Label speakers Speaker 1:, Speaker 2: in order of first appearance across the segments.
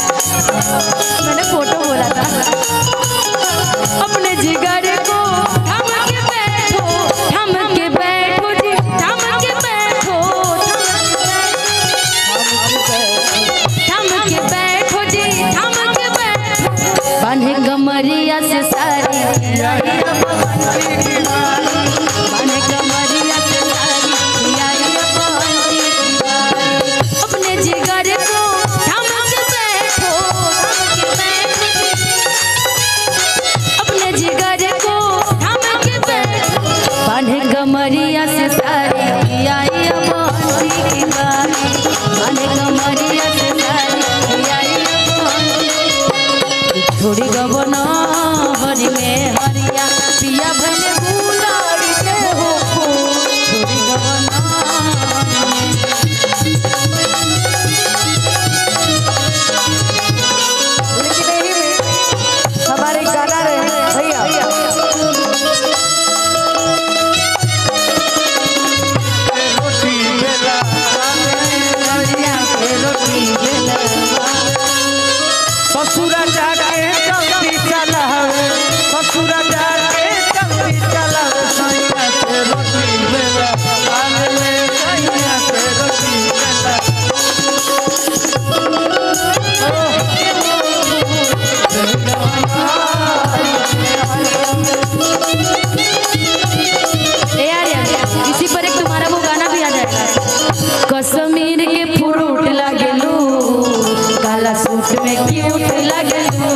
Speaker 1: मैंने फोटो बोला था। अपने जिगर को थम के बैठो जी, थम के बैठो जी, थम के बैठो। बांधे कमरिया से सारी, बांधे कमरिया से सारी, अपने जिगर को थम के बैठो, अपने जिगर को थम के बैठो। बांधे कमरिया से सारी, आई अब की बारी, बांधे कमरिया से सारी, आई छोड़ी गबना हरि में हरिया पिया बने गुलाड़ी के हो, छोड़ी गबना
Speaker 2: हमारे गाना रहे भैया। ससुरा जाके जल्दी चला, ससुरा जाके जल्दी चला, सैया से रोटी बेला, आले सैया से रोटी बेला।
Speaker 1: इसी पर एक तुम्हारा वो गाना भी आ जाएगा। कश्मीर के फ्रूट लगेलू, काला सूट में क्यूट लगेलू,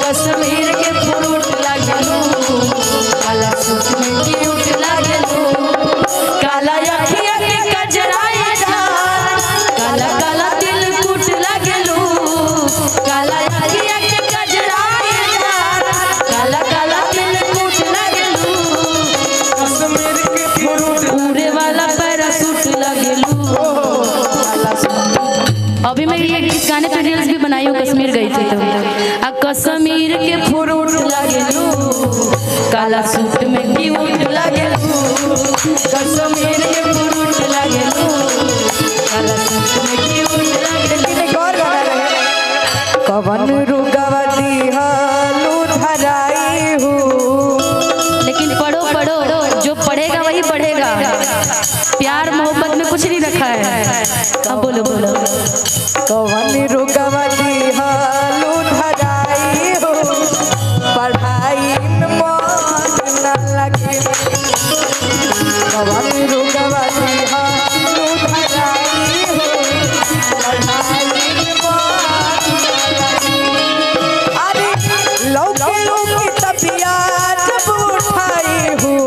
Speaker 1: कश्मीर के फ्रूट लगेलू, काला सूट में क्यूट लगेलू। काला अखिया के कजराई जान, काला काला दिल कुट लगेलू, काला अखिया के कजराई जान, काला काला दिल कुट लगेलू।
Speaker 2: कश्मीर के फ्रूट
Speaker 1: उड़े वाला पैरासूट लगेलू। अभी मैं ये इस गाने पे रील्स भी बनाई हूँ, कश्मीर गई थी तो। आ कश्मीर के फ्रूट लगेलू, काला सूट में क्यूट लगेलू, कश्मीर के फ्रूट लगेलू, काला सूट में क्यूट लगेलू।
Speaker 2: गौर गाना रहे। कवन रुगवती हालू धराई हूँ।
Speaker 1: लेकिन पढ़ो पढ़ो, जो पढ़ेगा वही पढ़ेगा। प्यार मोहब्बत में कुछ नहीं रखा है। हाँ बोलो बोलो।
Speaker 2: कवन रुगवती हालू धराई हो, पढ़ाई में मन न लगे। कवन रुगवती हालू धराई हो, पढ़ाई में मन न लगे। अरे लौके लौके तबिया जब उठाई हूँ,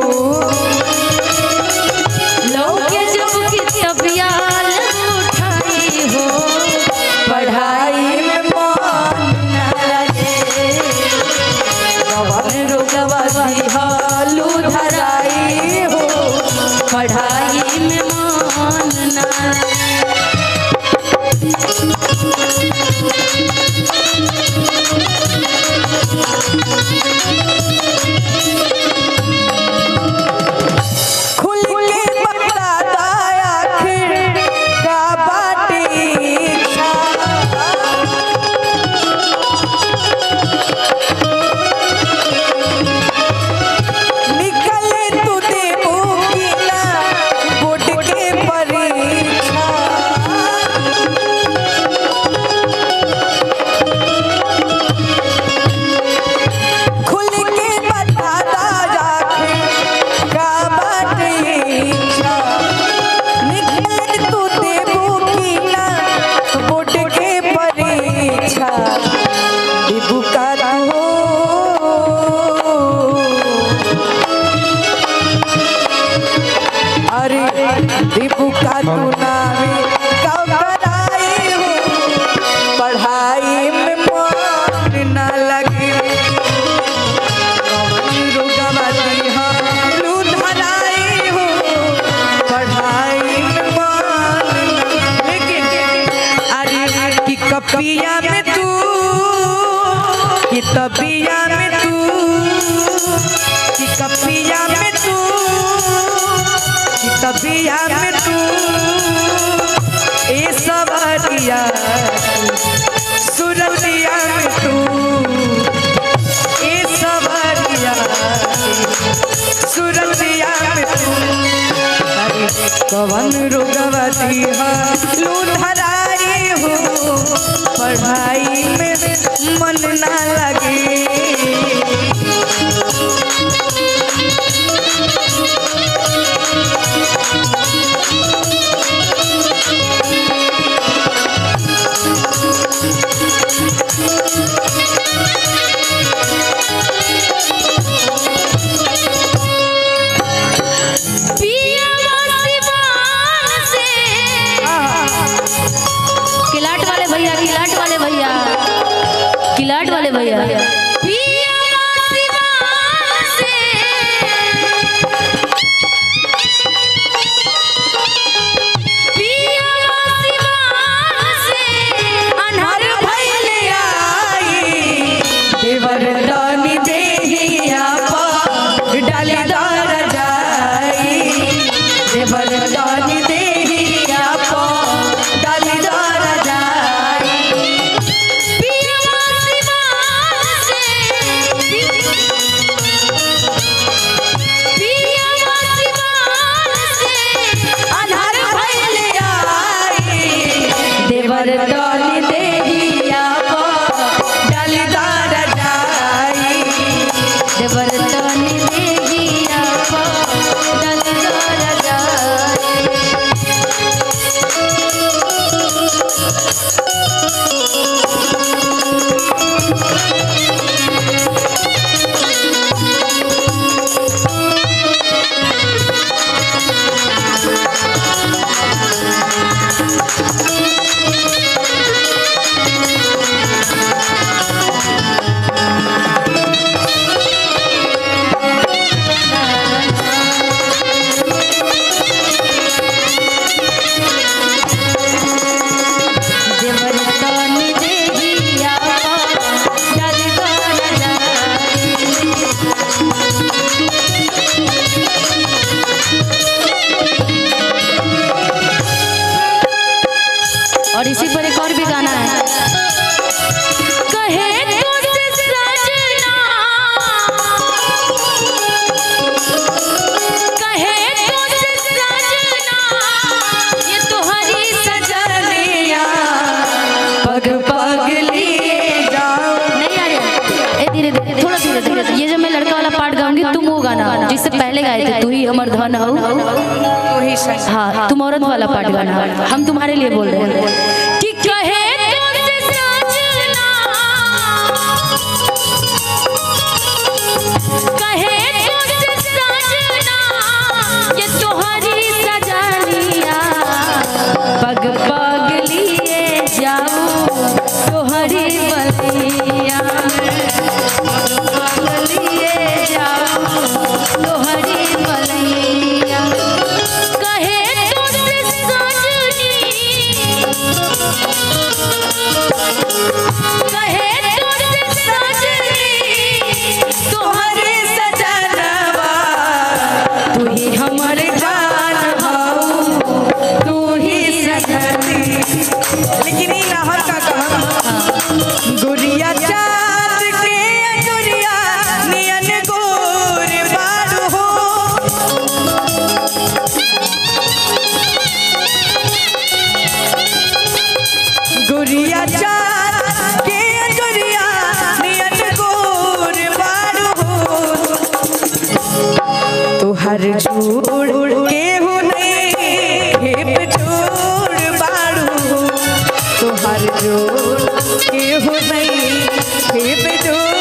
Speaker 1: लौके जब की तबियाल उठाई हो, पढ़ाई में मन न लगे।
Speaker 2: कवन रुगवती
Speaker 1: हालू धराई हो, पढ़ाई में मन न लगे।
Speaker 2: खुल के बता आखिर का बाटी इच्छा। निकले तू देबू की ना बोर्ड के परीक्षा। तू नामी कब कराई हो पढ़ाई में मन न लगे कवन रुगवा दिहलू धराई हो पढ़ाई में मन लेकिन अरे कि कपिया में तू कि तबिया में तू कि कपिया में तू कि तबिया में तू ए सवरिया सुरतिया में तू ए सवरिया सुरतिया में तू अरे कवन रुगवती हलू धराई हो पढ़ाई में मन ना लगे
Speaker 1: किलाट वाले भैया और इसी पर एक और भी गाना है कहे तुझसे सजना कहे तुझसे सजना ये तुम्हारी सजनिया
Speaker 2: पग पग लिए जाओ
Speaker 1: नहीं आ रहा ए धीरे धीरे थोड़ा धीरे धीरे ये जब मैं लड़का वाला पार्ट गाऊंगी तुम वो गाना जिससे पहले गाए थे तू ही अमर धन हो
Speaker 2: वही सही
Speaker 1: हाँ तुम औरत वाला पार्ट गाना हम तुम्हारे लिए बोल रहे हैं कि कहे तुझसे सजना कहे तुझसे सजना ये तुम्हारी सजनिया पग पग लिए जाऊं तुम्हारी बलिया पग पग लिए जाऊं तुम्हारी बलिया कहे तुझसे सजनी कहे तुझसे सजनी तुम्हारे सजनवा तू ही हमर जान हो तू ही सजनी
Speaker 2: लेकिन ई लहर का कहम गुड़िया चाँद के गुड़िया नियन गोर बारू हो गुड़िया चाँद के गुड़िया नियन गोर बारू हो तुहर जोड़ केहू नहीं खेप जोड़ बारू तुहर जोड़ केहू नहीं खेप जोड़